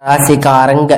ராசிக்காரங்க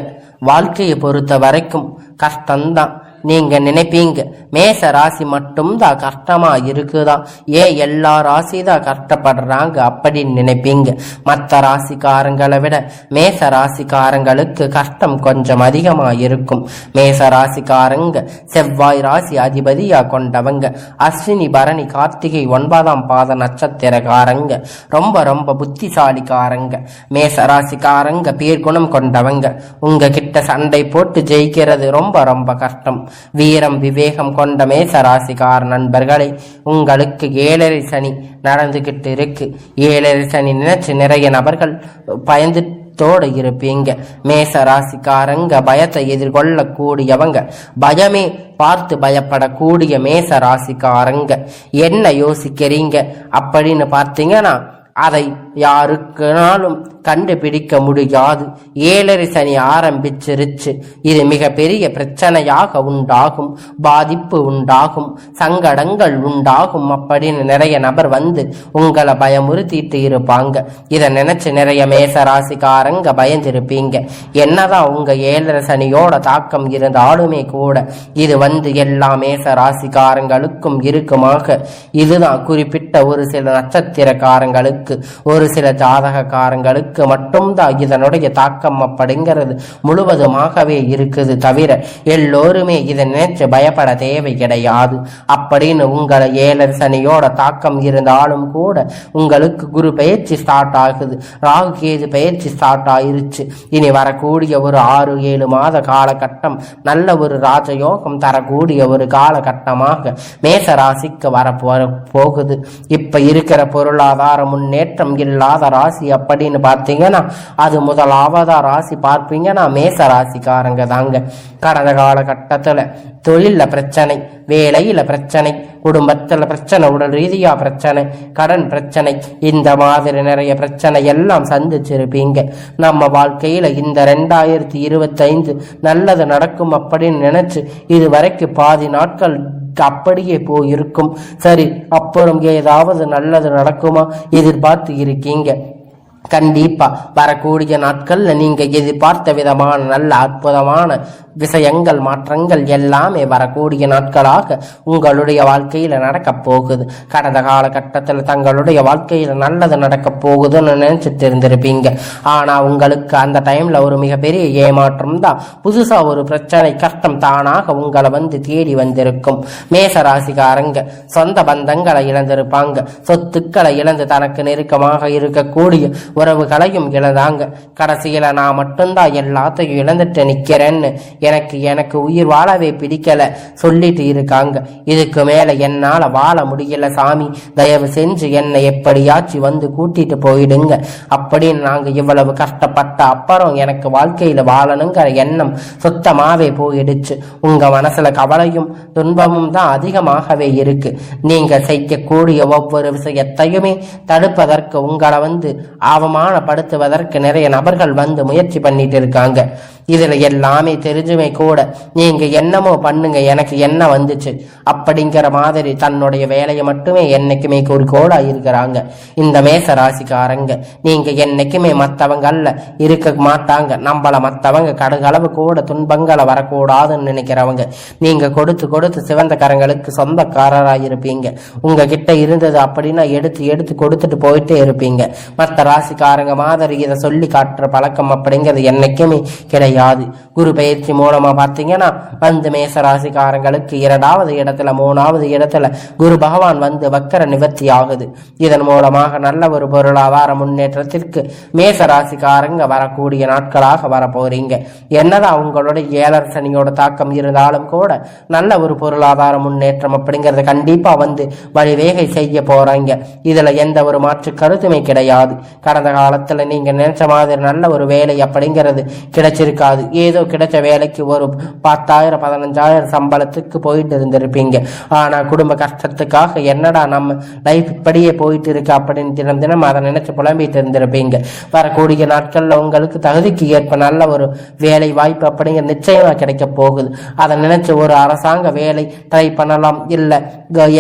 வாழ்க்கையை பொறுத்த வரைக்கும் கஷ்டம்தான் நீங்க நினைப்பீங்க. மேச ராசி மட்டும்தான் கஷ்டமா இருக்குதா, ஏன் எல்லா ராசி தான் கஷ்டப்படுறாங்க அப்படின்னு நினைப்பீங்க. மற்ற ராசிக்காரங்களை விட மேச ராசிக்காரங்களுக்கு கஷ்டம் கொஞ்சம் அதிகமா இருக்கும். மேச ராசிக்காரங்க செவ்வாய் ராசி அதிபதியா கொண்டவங்க. அஸ்வினி பரணி கார்த்திகை 9ஆம் பாத நட்சத்திரக்காரங்க. ரொம்ப ரொம்ப புத்திசாலிக்காரங்க. மேச ராசிக்காரங்க பேர்குணம் கொண்டவங்க. உங்க கிட்ட சண்டை போட்டு ஜெயிக்கிறது ரொம்ப ரொம்ப கஷ்டம். வீரம் விவேகம் கொண்ட மேச ராசிக்கார நண்பர்களே, உங்களுக்கு 7.5 சனி நடந்துகிட்டு இருக்கு. 7.5 சனி நினைச்சு நிறைய நபர்கள் பயந்துட்டோடு இருப்பீங்க. மேச ராசிக்காரங்க பயத்தை எதிர்கொள்ள கூடியவங்க. பயமே பார்த்து பயப்படக்கூடிய மேச ராசிக்காரங்க. என்ன யோசிக்கிறீங்க அப்படின்னு பார்த்தீங்கன்னா அதை யாருக்குனாலும் கண்டுபிடிக்க முடியாது. 7.5 சனி ஆரம்பிச்சிருச்சு. இது மிக பெரிய பிரச்சனையாக உண்டாகும், பாதிப்பு உண்டாகும், சங்கடங்கள் உண்டாகும் அப்படின்னு நிறைய நபர் வந்து உங்களை பயமுறுத்திட்டு இருப்பாங்க. இதை நினைச்சு நிறைய மேச ராசிக்காரங்க பயந்திருப்பீங்க. என்னதான் உங்க 7.5 சனியோட தாக்கம் இருந்தாலுமே கூட இது எல்லா மேச ராசிக்காரங்களுக்கும் இருக்குமாக. இதுதான் குறிப்பிட்ட ஒரு சில நட்சத்திரக்காரங்களுக்கு, ஒரு சில ஜாதகக்காரங்களுக்கு மட்டும்தான் இதனுடைய தாக்கம் அப்படிங்கிறது முழுவதுமாகவே இருக்குது. தவிர எல்லோருமே இதை நினைச்சு பயப்பட தேவை கிடையாது. அப்படின்னு உங்களை 7.5 சனியோட தாக்கம் இருந்தாலும் கூட உங்களுக்கு குரு பயிற்சி ஸ்டார்ட் ஆகுது, ராகு கேது பயிற்சி ஸ்டார்ட் ஆயிருச்சு. இனி வரக்கூடிய ஒரு 6-7 மாத காலகட்டம் நல்ல ஒரு ராஜயோகம் தரக்கூடிய ஒரு காலகட்டமாக மேச ராசிக்கு வர போகுது. இப்ப இருக்கிற பொருளாதார முன்னேற்றம் இல்லாத ராசி அப்படின்னு பார்த்தீங்கன்னா அது முதலாவதா ராசி பார்ப்பீங்கன்னா மேச ராசிக்காரங்க தாங்க. கடந்த காலகட்டத்துல தொழில பிரச்சனை, வேலையில பிரச்சனை, குடும்பத்துல பிரச்சனை, உடல் ரீதியா பிரச்சனை, கடன் பிரச்சனை, இந்த மாதிரி நிறைய பிரச்சனை எல்லாம் சந்திச்சிருப்பீங்க. நம்ம வாழ்க்கையில இந்த 2025 நல்லது நடக்கும் அப்படின்னு நினைச்சு இது வரைக்கும் பாதி நாட்கள் அப்படியே போயிருக்கும். சரி, அப்புறம் ஏதாவது நல்லது நடக்குமா எதிர்பார்த்து இருக்கீங்க. கண்டிப்பா வரக்கூடிய நாட்கள்ல நீங்க எதிர்பார்த்த விதமான நல்ல அற்புதமான விஷயங்கள் மாற்றங்கள் எல்லாமே வரக்கூடிய நாட்களாக உங்களுடைய வாழ்க்கையில நடக்க போகுது. கடந்த காலகட்டத்தில் தங்களுடைய வாழ்க்கையில நல்லது நடக்க போகுதுன்னு நினைச்சிட்டு இருந்திருப்பீங்க. ஆனா உங்களுக்கு அந்த டைம்ல ஒரு மிகப்பெரிய ஏமாற்றம் தான், புதுசா ஒரு பிரச்சனை கஷ்டம் தானாக உங்களை தேடி வந்திருக்கும். மேச ராசிக்காரங்க சொந்த பந்தங்களை இழந்திருப்பாங்க, சொத்துக்களை இழந்து தனக்கு நெருக்கமாக இருக்கக்கூடிய உறவுகளையும் இழந்தாங்க. கடைசியில நான் மட்டும்தான் எல்லாத்தையும் இழந்துட்டு நிக்கிறேன்னு எனக்கு உயிர் வாழவே பிடிக்கல சொல்லிட்டு இருக்காங்க. இதுக்கு மேல என்னால வாழ முடியல சாமி, தயவு செஞ்சு என்னை எப்படியாச்சும் கூட்டிட்டு போயிடுங்க அப்படின்னு நாங்க இவ்வளவு கஷ்டப்பட்ட அப்புறம் எனக்கு வாழ்க்கையில வாழணுங்கிற எண்ணம் சுத்தமாவே போயிடுச்சு. உங்க மனசுல கவலையும் துன்பமும் தான் அதிகமாகவே இருக்கு. நீங்க செய்யக்கூடிய ஒவ்வொரு விஷயத்தையுமே தடுப்பதற்கு உங்களை அவமானப்படுத்துவதற்கு நிறைய நபர்கள் முயற்சி பண்ணிட்டு இருக்காங்க. இதுல எல்லாமே தெரிஞ்சுமே கூட நீங்க என்னமோ பண்ணுங்க, எனக்கு என்ன வந்துச்சு அப்படிங்கிற மாதிரி தன்னுடைய வேலையை மட்டுமே என்னைக்குமே குறிக்கோளா இருக்கிறாங்க இந்த மேச ராசிக்காரங்க. நீங்க என்னைக்குமே மற்றவங்கள்ல இருக்க மாட்டாங்க. நம்மள மற்றவங்க கடுகளவு கூட துன்பங்களை வரக்கூடாதுன்னு நினைக்கிறவங்க. நீங்க கொடுத்து கொடுத்து சிவந்த கரங்களுக்கு சொந்தக்காரராயிருப்பீங்க. உங்ககிட்ட இருந்தது அப்படின்னா எடுத்து கொடுத்துட்டு போயிட்டே இருப்பீங்க. மற்ற ராசிக்காரங்க மாதிரி இதை சொல்லி காட்டுற பழக்கம் அப்படிங்கிறது என்னைக்குமே கிடையாது. குரு பயிற்சி மூலமா பார்த்தீங்கன்னா மேச ராசிக்காரங்களுக்கு 2வது இடத்துல 3வது இடத்துல குரு பகவான் வக்கர நிவர்த்தி ஆகுது. இதன் மூலமாக நல்ல ஒரு பொருளாதார முன்னேற்றத்திற்கு மேச ராசிக்காரங்க வரக்கூடிய நாட்களாக வர போறீங்க. என்னதான் உங்களுடைய 7.5 சனியோட தாக்கம் இருந்தாலும் கூட நல்ல ஒரு பொருளாதார முன்னேற்றம் அப்படிங்கறத கண்டிப்பா வழிவேகை செய்ய போறாங்க. இதுல எந்த ஒரு மாற்று கருத்துமே கிடையாது. கடந்த காலத்துல நீங்க நினைச்ச மாதிரி நல்ல ஒரு வேலை அப்படிங்கிறது கிடைச்சிருக்கா இருக்காது. ஏதோ கிடைச்ச வேலைக்கு ஒரு 10,000 15,000 சம்பளத்துக்கு போயிட்டு இருந்திருப்பீங்க. ஆனா குடும்ப கஷ்டத்துக்காக என்னடா நம்ம லைஃப் இப்படியே போயிட்டு இருக்கு அப்படின்னு தினம் தினம் அதை நினைச்சு புலம்பிட்டு இருந்திருப்பீங்க. வரக்கூடிய நாட்கள்ல உங்களுக்கு தகுதிக்கு ஏற்ப நல்ல ஒரு வேலை வாய்ப்பு அப்படிங்கிற நிச்சயமா கிடைக்க போகுது. அதை நினைச்சு ஒரு அரசாங்க வேலை ட்ரை பண்ணலாம். இல்ல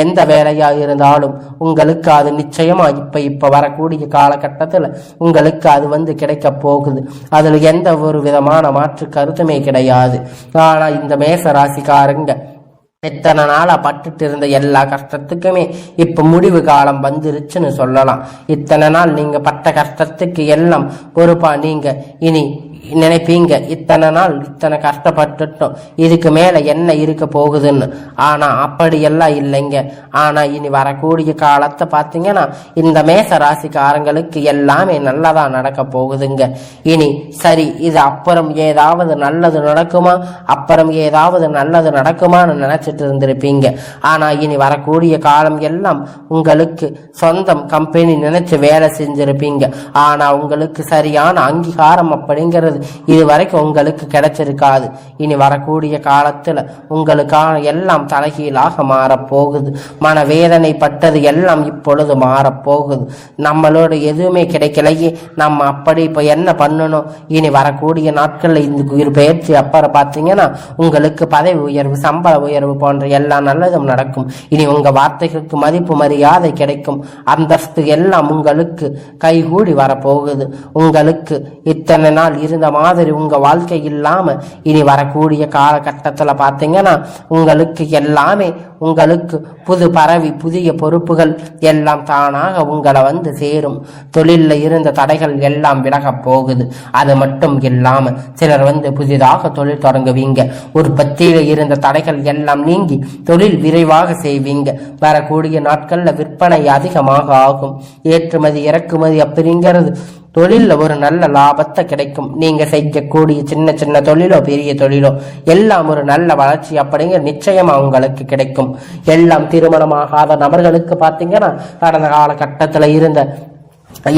எந்த வேலையா இருந்தாலும் உங்களுக்கு அது நிச்சயமா இப்ப வரக்கூடிய காலகட்டத்துல உங்களுக்கு அது கிடைக்க போகுது. அதுல எந்த ஒரு விதமான மாற்று கருத்துமே கிடையாது. ஆனா இந்த மேச ராசிக்காரங்க இத்தனை நாளா பட்டுட்டு இருந்த எல்லா கஷ்டத்துக்குமே இப்ப முடிவு காலம் வந்துருச்சுன்னு சொல்லலாம். இத்தனை நாள் நீங்க பட்ட கஷ்டத்துக்கு எல்லாம் பொறுப்பா நீங்க இனி நினைப்பீங்க, இத்தனை நாள் இத்தனை கஷ்டப்பட்டுட்டோம், இதுக்கு மேல என்ன இருக்க போகுதுன்னு. ஆனா அப்படியெல்லாம் இல்லைங்க. ஆனா இனி வரக்கூடிய காலத்தை பார்த்தீங்கன்னா இந்த மேச ராசிக்காரங்களுக்கு எல்லாமே நல்லதா நடக்க போகுதுங்க. இனி சரி, இது அப்புறம் ஏதாவது நல்லது நடக்குமா, அப்புறம் ஏதாவது நல்லது நடக்குமான்னு நினைச்சிட்டு இருந்திருப்பீங்க. ஆனா இனி வரக்கூடிய காலம் எல்லாம் உங்களுக்கு சொந்தம் கம்பெனி நினைச்சு வேலை செஞ்சிருப்பீங்க. ஆனா உங்களுக்கு சரியான அங்கீகாரம் அப்படிங்கிறது இதுவரைக்கும் உங்களுக்கு கிடைச்சிருக்காது. இனி வரக்கூடிய காலத்துல உங்களுக்கான எல்லாம் தலைகீழாக மாறப்போகுது. மனவேதனை பட்டது எல்லாம் இப்பொழுது மாறப்போகுது. நம்மளோட எதுவுமே கிடைக்கலையே, நம்ம அப்படி இப்ப என்ன பண்ணணும். இனி வரக்கூடிய நாட்கள்ல இந்த பயிற்சி அப்புறம் பார்த்தீங்கன்னா உங்களுக்கு பதவி உயர்வு, சம்பள உயர்வு போன்ற எல்லா நல்லதும் நடக்கும். இனி உங்க வார்த்தைகளுக்கு மதிப்பு மரியாதை கிடைக்கும். அந்தஸ்து எல்லாம் உங்களுக்கு கைகூடி வரப்போகுது. உங்களுக்கு இத்தனை நாள் இருந்த மாதிரி உங்க வாழ்க்கை இல்லாம இனி வரக்கூடிய காலகட்டத்துல பாத்தீங்கன்னா உங்களுக்கு எல்லாமே உங்களுக்கு புது பரவி புதிய பொறுப்புகள் எல்லாம் தானாக உங்களை சேரும். தொழில்ல இருந்த தடைகள் எல்லாம் விலக போகுது. அது மட்டும் இல்லாம சிலர் புதிதாக தொழில் தொடங்குவீங்க. உற்பத்தியில இருந்த தடைகள் எல்லாம் நீங்கி தொழில் விரைவாக செய்வீங்க. வரக்கூடிய நாட்கள்ல விற்பனை அதிகமாக ஆகும். ஏற்றுமதி இறக்குமதி அப்படிங்கிறது தொழில்ல ஒரு நல்ல லாபத்தை கிடைக்கும். நீங்க செய்யக்கூடிய சின்ன சின்ன தொழிலோ பெரிய தொழிலோ எல்லாம் ஒரு நல்ல வளர்ச்சி அப்படிங்கிற நிச்சயமா உங்களுக்கு கிடைக்கும். எல்லாம் திருமணமாகாத நபர்களுக்கு பாத்தீங்கன்னா கடந்த காலகட்டத்துல இருந்த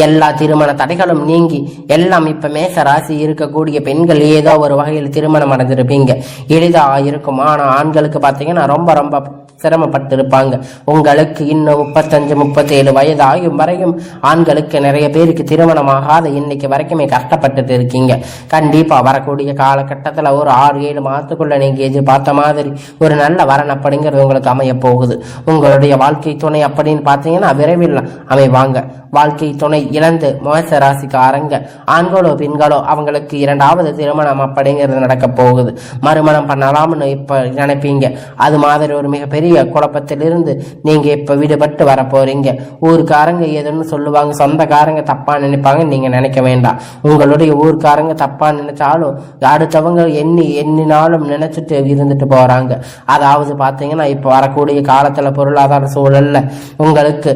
எல்லா திருமண தடைகளும் நீங்கி எல்லாம் இப்ப மேச ராசி இருக்கக்கூடிய பெண்கள் ஏதோ ஒரு வகையில் திருமணம் அடைஞ்சிருப்பீங்க. எளிதா இருக்கும். ஆனா ஆண்களுக்கு பாத்தீங்கன்னா ரொம்ப ரொம்ப சிரமப்பட்டு இருப்பாங்க. உங்களுக்கு இன்னும் 35 37 வயது ஆகும் வரையும் ஆண்களுக்கு நிறைய பேருக்கு திருமணமாகாத இன்னைக்கு வரைக்குமே கஷ்டப்பட்டுட்டு இருக்கீங்க. கண்டிப்பா வரக்கூடிய காலகட்டத்துல ஒரு 6-7 மாதத்துக்குள்ள நீங்க எதிர்பார்த்த மாதிரி ஒரு நல்ல வரன் அப்படிங்கிறது உங்களுக்கு அமைய போகுது. உங்களுடைய வாழ்க்கை துணை அப்படின்னு பாத்தீங்கன்னா விரைவில் அமைவாங்க. வாழ்க்கை துணை இழந்து மேச ராசிக்காரங்க ஆண்களோ பெண்களோ அவங்களுக்கு 2வது திருமணம் அப்படிங்கிறது நடக்க போகுது. மறுமணம் பண்ணலாம்னு இப்ப நினைப்பீங்க. அது மாதிரி ஒரு மிகப்பெரிய குழப்பத்திலிருந்து நீங்க இப்ப விடுபட்டு வர போறீங்க. ஊருக்காரங்க எதுன்னு சொல்லுவாங்க, சொந்தக்காரங்க தப்பா நினைப்பாங்க நீங்க நினைக்க வேண்டாம். உங்களுடைய ஊருக்காரங்க தப்பா நினைச்சாலும் அடுத்தவங்க எண்ணினாலும் நினைச்சிட்டு இருந்துட்டு போறாங்க. அதாவது பாத்தீங்கன்னா இப்ப வரக்கூடிய காலத்துல பொருளாதார சூழல்ல உங்களுக்கு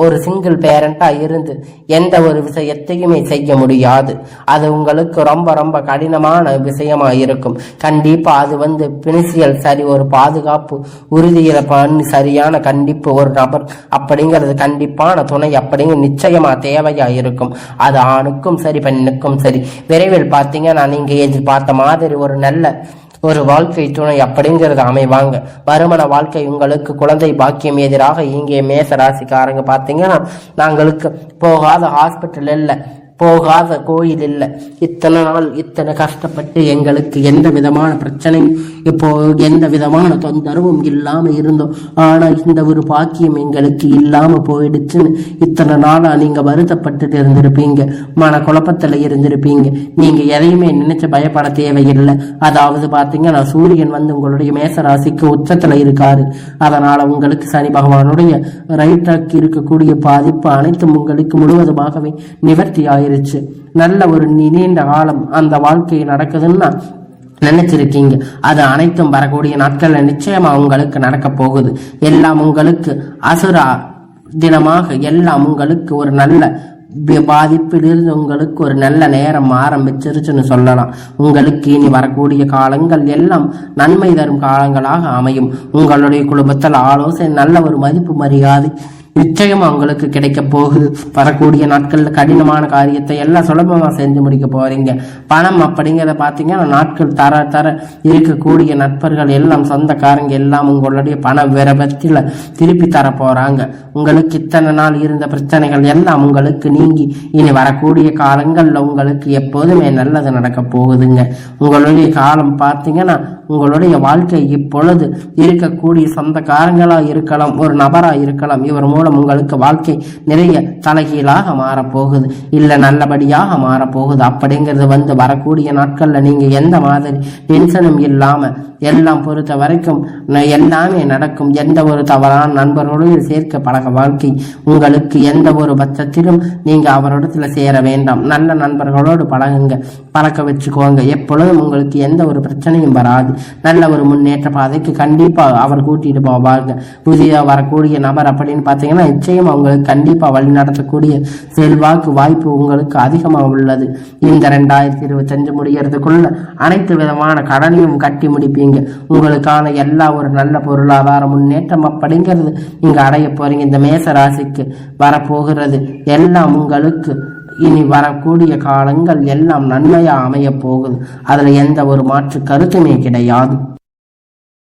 ஒரு சிங்கிள் பேரண்டா இருந்து எந்த ஒரு விஷயத்தையுமே செய்ய முடியாது. அது உங்களுக்கு ரொம்ப ரொம்ப கடினமான விஷயமா இருக்கும். கண்டிப்பா அது பினிசியல் சரி, ஒரு பாதுகாப்பு உறுதியில பண்ணி சரியான கண்டிப்பு ஒரு நபர் அப்படிங்கிறது கண்டிப்பான துணை அப்படிங்கிற நிச்சயமா தேவையா இருக்கும். அது ஆணுக்கும் சரி பெண்ணுக்கும் சரி. விரைவில் பாத்தீங்கன்னா நீங்க எதிர்பார்த்த மாதிரி ஒரு நல்ல ஒரு வாழ்க்கை துணை அப்படிங்கிறது அமைவாங்க. வருமான வாழ்க்கை உங்களுக்கு குழந்தை பாக்கியம் எதிராக இங்கே மேச ராசிக்காரங்க பாத்தீங்கன்னா நாங்களுக்கு போகாத ஹாஸ்பிட்டல் இல்லை, போகாத கோயில் இல்லை. இத்தனை நாள் இத்தனை கஷ்டப்பட்டு எங்களுக்கு எந்த விதமான பிரச்சனையும் இப்போ எந்த விதமான தொந்தரவும் இல்லாம இருந்தோம். ஆனா இந்த ஒரு பாக்கியம் எங்களுக்கு இல்லாம போயிடுச்சுன்னு இத்தனை நாளா நீங்க வருத்தப்பட்டுட்டு இருந்திருப்பீங்க. மன குழப்பத்துல இருந்திருப்பீங்க. நீங்க எதையுமே நினைச்சு பயப்பட தேவையில்லை. அதாவது பாத்தீங்கன்னா சூரியன் உங்களுடைய மேச ராசிக்கு உச்சத்துல இருக்காரு. அதனால உங்களுக்கு சனி பகவானுடைய ரைட்டாக்கு இருக்கக்கூடிய பாதிப்பு அனைத்தும் உங்களுக்கு முழுவதுமாகவே நிவர்த்தி ஆயிருச்சு. நல்ல ஒரு நீண்ட காலம் அந்த வாழ்க்கை நடக்குதுன்னா நினைச்சிருக்கீங்க. அது அனைத்தும் வரக்கூடிய நாட்கள்ல நிச்சயமா உங்களுக்கு நடக்க போகுது. எல்லாம் உங்களுக்கு அசுரா தினமாக எல்லாம் உங்களுக்கு ஒரு நல்ல பாதிப்பிலிருந்து உங்களுக்கு ஒரு நல்ல நேரம் ஆரம்பிச்சிருச்சுன்னு சொல்லலாம். உங்களுக்கு இனி வரக்கூடிய காலங்கள் எல்லாம் நன்மை தரும் காலங்களாக அமையும். உங்களுடைய குடும்பத்தில் ஆலோசனை நல்ல ஒரு மதிப்பு மரியாதை நிச்சயமா உங்களுக்கு கிடைக்க போகுது. வரக்கூடிய நாட்கள்ல கடினமான காரியத்தை எல்லாம் சுலபமா செஞ்சு முடிக்க போறீங்க. பணம் அப்படிங்கிறத பாத்தீங்கன்னா நாட்கள் தர தர இருக்கக்கூடிய நட்பர்கள் எல்லாம் சொந்தக்காரங்க எல்லாம் உங்களுடைய பண விரபத்தில் திருப்பி தர போறாங்க. உங்களுக்கு இத்தனை நாள் இருந்த பிரச்சனைகள் எல்லாம் உங்களுக்கு நீங்கி இனி வரக்கூடிய காலங்கள்ல உங்களுக்கு எப்போதுமே நல்லது நடக்க போகுதுங்க. உங்களுடைய காலம் பார்த்தீங்கன்னா உங்களுடைய வாழ்க்கை இப்பொழுது இருக்கக்கூடிய சொந்தக்காரங்களா இருக்கலாம், ஒரு நபரா இருக்கலாம், இவர் மூலம் உங்களுக்கு வாழ்க்கை நிறைய தலைகீழாக மாறப்போகுது, இல்ல நல்லபடியாக மாறப்போகுது. அப்படிங்கிறது வரக்கூடிய நாட்கள்ல நீங்க எந்த மாதிரி டென்ஷனும் இல்லாம எல்லாம் பொறுத்த வரைக்கும் எல்லாமே நடக்கும். எந்த ஒரு தவறான நண்பர்களோடு சேர்க்க பழக வாழ்க்கை உங்களுக்கு எந்த ஒரு பட்சத்திலும் நீங்க அவரிடத்துல சேர வேண்டாம். நல்ல நண்பர்களோடு பழகுங்க, பழக்க வச்சுக்கோங்க. எப்பொழுதும் உங்களுக்கு எந்த ஒரு பிரச்சனையும் வராது. நல்ல ஒரு முன்னேற்ற பாதைக்கு கண்டிப்பா அவர் கூட்டிட்டு போவாங்க. புதிய வரக்கூடிய நபர் அப்படின்னு பாத்தீங்கன்னா நிச்சயம் அவங்களுக்கு கண்டிப்பா வழி நடத்தக்கூடிய செல்வாக்கு வாய்ப்பு உங்களுக்கு அதிகமாக உள்ளது. இந்த 2025 முடியறதுக்குள்ள அனைத்து விதமான கடனையும் கட்டி முடிப்பீங்க. உங்களுக்கான எல்லா ஒரு நல்ல பொருளாதார முன்னேற்றம் அப்படிங்கிறது நீங்க அடைய போறீங்க. இந்த மேச ராசிக்கு வரப்போகிறது எல்லாம் உங்களுக்கு இனி வரக்கூடிய காலங்கள் எல்லாம் நன்மையா அமைய போகுது. அதுல எந்த ஒரு மாற்று கருத்துமே கிடையாது.